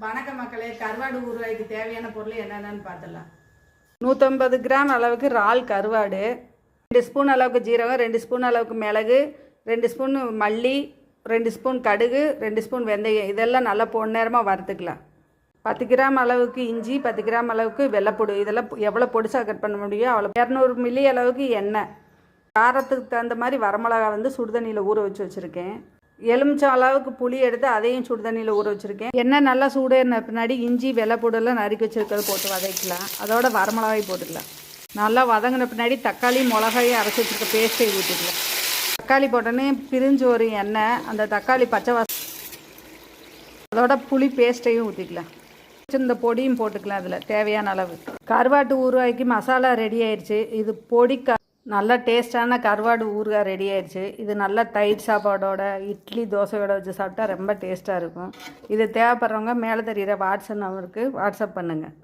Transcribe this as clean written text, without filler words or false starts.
வணக்க மக்களே, கருவாடு ஊறுகாய்க்கு தேவையான பொருள் என்னென்னு பார்த்துடலாம். 150 கிராம் அளவுக்கு இறால் கருவாடு, 2 ஸ்பூன் அளவுக்கு ஜீரகம், 2 ஸ்பூன் அளவுக்கு மிளகு, 2 ஸ்பூன் மல்லி, 2 ஸ்பூன் கடுகு, 2 ஸ்பூன் வெந்தயம். இதெல்லாம் நல்லா பொன்னேரமாக வறுத்துக்கலாம். 10 கிராம் அளவுக்கு இஞ்சி, 10 கிராம் அளவுக்கு வெள்ளைப்பூடு. இதெல்லாம் எவ்வளோ பொடிசாக கட் பண்ண முடியும் அவ்வளோ. 200 மில்லி அளவுக்கு எண்ணெய். காரத்துக்கு தகுந்த மாதிரி வரமிளகா சுடுதண்ணியில் ஊற வச்சுருக்கேன். எலுமிச்சம் அளவுக்கு புளி எடுத்து அதையும் சுடுதண்ணியில் ஊற வச்சுருக்கேன். எண்ணெய் நல்லா சூடேறின பின்னாடி இஞ்சி வெள்ளைப்பூடெல்லாம் நறுக்கி வச்சுருக்கிறது போட்டு வதக்கலாம். அதோட வரமிளகாய் போட்டுக்கலாம். நல்லா வதங்கின பின்னாடி தக்காளி மிளகாயும் அரைச்சி வச்சுருக்க பேஸ்ட்டை ஊற்றிக்கலாம். தக்காளி போட்டோன்னே பிரிஞ்சு ஒரு எண்ணெய், அந்த தக்காளி பச்சை வாசம், அதோட புளி பேஸ்ட்டையும் ஊற்றிக்கலாம். இந்த பொடியும் போட்டுக்கலாம். அதில் தேவையான அளவு. கருவாட்டு ஊறுகாய்க்கு மசாலா ரெடி ஆயிடுச்சு. இது பொடி நல்லா டேஸ்டான கருவாடு ஊறுகாய் ரெடி ஆயிடுச்சு. இது நல்லா தயிர் சாப்பாடோட, இட்லி தோசையோட வச்சு சாப்பிட்டா ரொம்ப டேஸ்ட்டாக இருக்கும். இது தேவைப்படுறவங்க மேலே தெரிகிற வாட்ஸ்அப் நம்பருக்கு வாட்ஸ்அப் பண்ணுங்கள்.